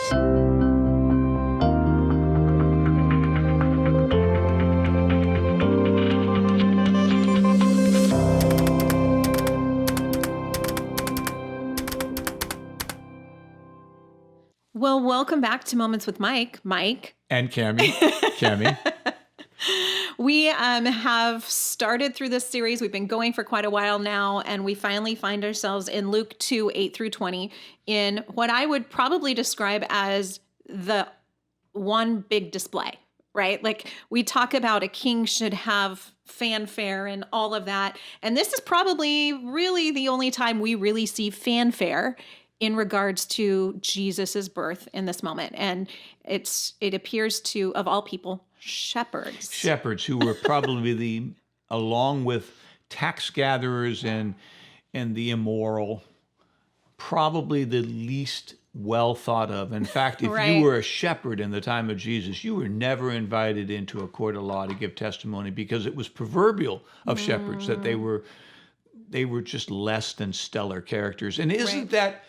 Well, welcome back to Moments with Mike. Mike. And Cammie. Cammie. We have started through this series. We've been going for quite a while now, and we finally find ourselves in Luke 2, 8 through 20, in what I would probably describe as the one big display, right? Like we talk about a king should have fanfare and all of that. And this is probably really the only time we really see fanfare in regards to Jesus's birth in this moment. And it appears to, of all people, shepherds. Shepherds who were probably along with tax gatherers and the immoral, probably the least well thought of. In fact, if Right. you were a shepherd in the time of Jesus, you were never invited into a court of law to give testimony, because it was proverbial of shepherds that they were just less than stellar characters. And isn't Right. that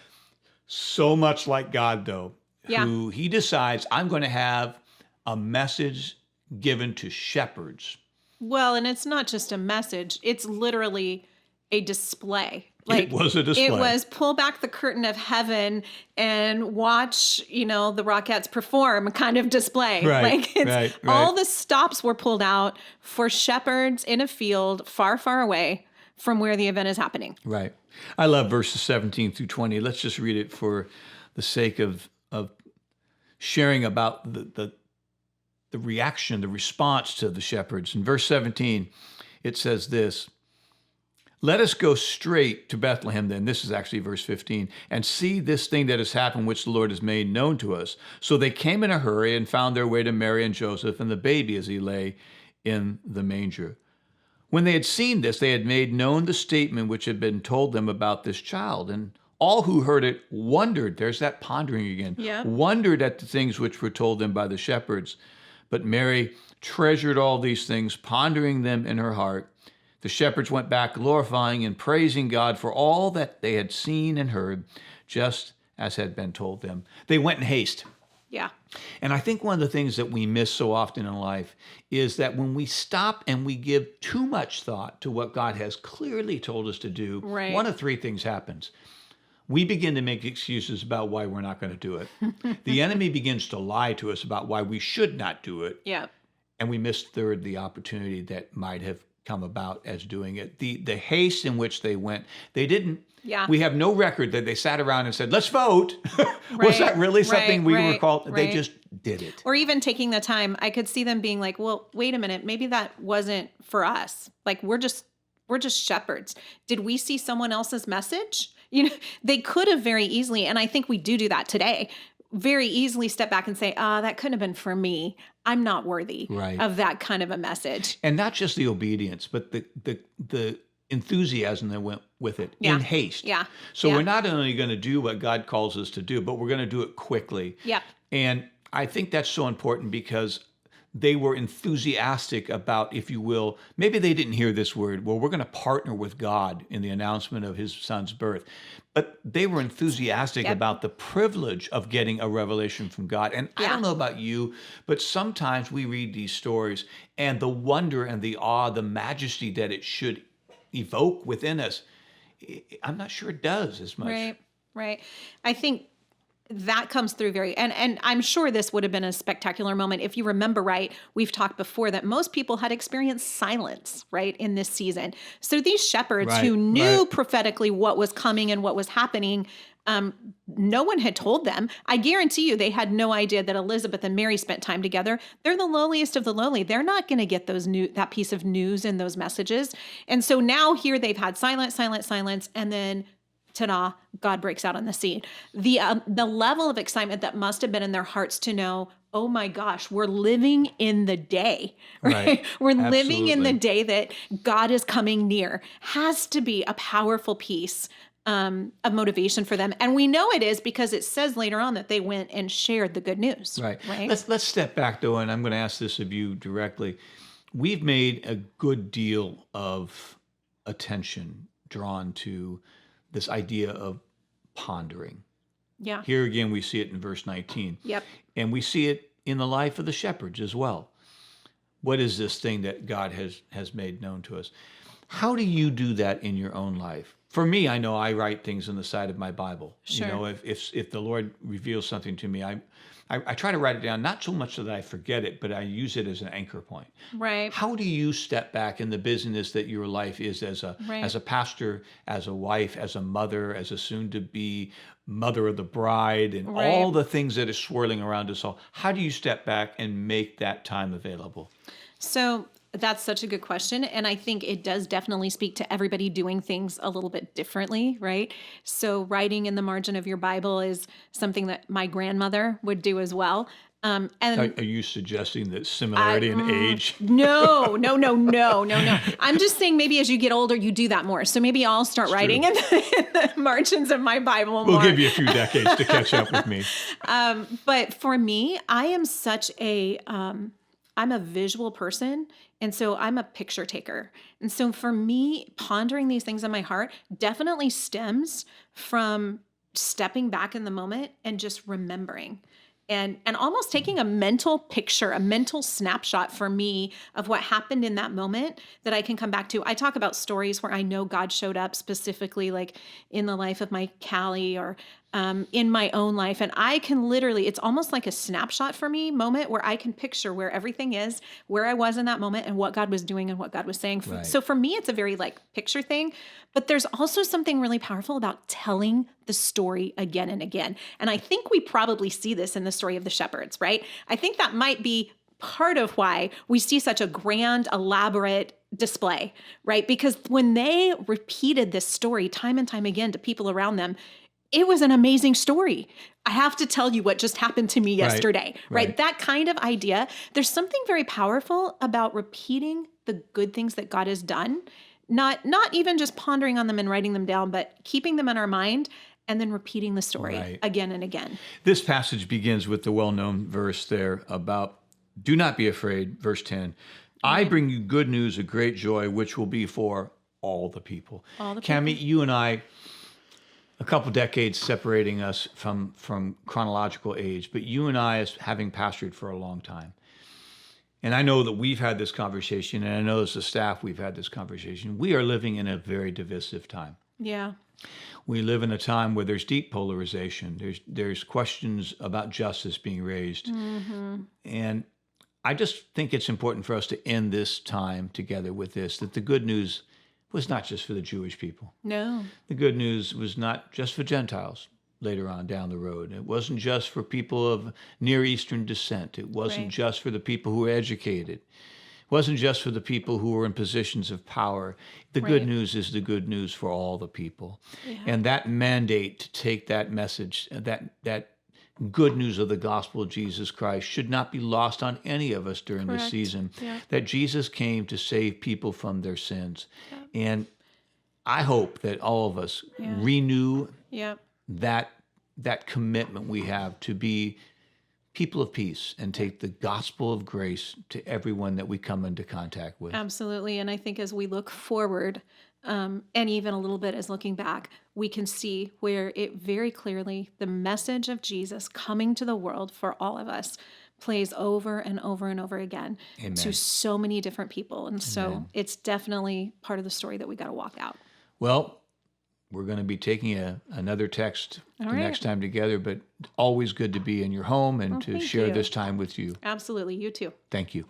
so much like God, though, Yeah. who he decides, I'm going to have a message given to shepherds. Well, and it's not just a message. It's literally a display. It was a display. It was pull back the curtain of heaven and watch, the Rockettes perform kind of display. Right, right. All the stops were pulled out for shepherds in a field far, far away from where the event is happening. Right. I love verses 17 through 20. Let's just read it for the sake of sharing about the reaction, the response to the shepherds. In verse 17, it says this: "Let us go straight to Bethlehem then," this is actually verse 15, "and see this thing that has happened, which the Lord has made known to us." So they came in a hurry and found their way to Mary and Joseph and the baby as he lay in the manger. When they had seen this, they had made known the statement which had been told them about this child. And all who heard it wondered, there's that pondering again, Yeah. wondered at the things which were told them by the shepherds. But Mary treasured all these things, pondering them in her heart. The shepherds went back glorifying and praising God for all that they had seen and heard, just as had been told them. They went in haste. Yeah. And I think one of the things that we miss so often in life is that when we stop and we give too much thought to what God has clearly told us to do, Right. one of three things happens. We begin to make excuses about why we're not going to do it. The enemy begins to lie to us about why we should not do it. Yeah. And we miss third the opportunity that might have come about as doing it. The haste in which they went, they didn't. Yeah. We have no record that they sat around and said, let's vote. Was Right, that really something we were right, called? They right. just did it. Or even taking the time, I could see them being like, well, wait a minute, maybe that wasn't for us. Like we're just shepherds. Did we see someone else's message? They could have very easily, and I think we do that today, very easily step back and say, that couldn't have been for me. I'm not worthy Right. of that kind of a message. And not just the obedience, but the enthusiasm that went with it Yeah. in haste. Yeah. So Yeah. we're not only going to do what God calls us to do, but we're going to do it quickly. Yeah. And I think that's so important because they were enthusiastic about, if you will, maybe they didn't hear this word, well, we're going to partner with God in the announcement of his son's birth. But they were enthusiastic Yep. about the privilege of getting a revelation from God. And I Yeah. don't know about you, but sometimes we read these stories and the wonder and the awe, the majesty that it should evoke within us, I'm not sure it does as much. Right. Right. I think that comes through and I'm sure this would have been a spectacular moment. If you remember right, we've talked before that most people had experienced silence, right, in this season. So these shepherds Right, who knew right. prophetically what was coming and what was happening, no one had told them. I guarantee you they had no idea that Elizabeth and Mary spent time together. They're the lowliest of the lowly. They're not going to get that piece of news and those messages. And so now here they've had silence, and then ta-da, God breaks out on the scene. The level of excitement that must have been in their hearts to know, oh my gosh, we're living in the day, right? Right. We're living in the Absolutely. day that God is coming near, has to be a powerful piece of motivation for them. And we know it is because it says later on that they went and shared the good news. Right. Right. Let's step back, though, and I'm going to ask this of you directly. We've made a good deal of attention drawn to this idea of pondering. Yeah. Here again, we see it in verse 19. Yep. And we see it in the life of the shepherds as well. What is this thing that God has made known to us? How do you do that in your own life? For me, I know I write things on the side of my Bible. Sure. You know, if the Lord reveals something to me, I try to write it down, not so much that I forget it, but I use it as an anchor point. Right. How do you step back in the busyness that your life is as a pastor, as a wife, as a mother, as a soon-to-be mother of the bride, and Right. all the things that are swirling around us all? How do you step back and make that time available? So that's such a good question. And I think it does definitely speak to everybody doing things a little bit differently, right? So writing in the margin of your Bible is something that my grandmother would do as well. And Are you suggesting that similarity in age? no. I'm just saying maybe as you get older, you do that more. So maybe I'll start writing in the margins of my Bible more. We'll give you a few decades to catch up with me. But for me, I am I'm a visual person. And so I'm a picture taker. And so for me, pondering these things in my heart definitely stems from stepping back in the moment and just remembering. And almost taking a mental picture, a mental snapshot for me of what happened in that moment that I can come back to. I talk about stories where I know God showed up specifically, like in the life of my Callie or in my own life. And I can literally, it's almost like a snapshot for me moment where I can picture where everything is, where I was in that moment and what God was doing and what God was saying. Right. So for me, it's a very like picture thing, but there's also something really powerful about telling the story again and again. And I think we probably see this in the story of the shepherds, right? I think that might be part of why we see such a grand, elaborate display, right? Because when they repeated this story time and time again to people around them, it was an amazing story. I have to tell you what just happened to me yesterday, right? That kind of idea. There's something very powerful about repeating the good things that God has done, not even just pondering on them and writing them down, but keeping them in our mind and then repeating the story again and again. This passage begins with the well-known verse there about, do not be afraid, verse 10. I bring you good news of great joy, which will be for all the people. Cammie, you and I, a couple decades separating us from chronological age, but you and I, as having pastored for a long time, and I know that we've had this conversation, and I know as a staff we've had this conversation, we are living in a very divisive time. Yeah. We live in a time where there's deep polarization. There's questions about justice being raised. Mm-hmm. And I just think it's important for us to end this time together with this, that the good news was not just for the Jewish people. No. The good news was not just for Gentiles later on down the road. It wasn't just for people of Near Eastern descent. It wasn't just for the people who were educated. It wasn't just for the people who were in positions of power. The good news is the good news for all the people. Yeah. And that mandate to take that message, that good news of the gospel of Jesus Christ should not be lost on any of us during this season. Yeah. That Jesus came to save people from their sins. Yeah. And I hope that all of us renew that commitment we have to be people of peace and take the gospel of grace to everyone that we come into contact with. Absolutely. And I think as we look forward, and even a little bit as looking back, we can see where it very clearly, the message of Jesus coming to the world for all of us plays over and over and over again to so many different people. And so it's definitely part of the story that we got to walk out. Well, we're going to be taking another text the next time together, but always good to be in your home and to share this time with you. Absolutely. You too. Thank you.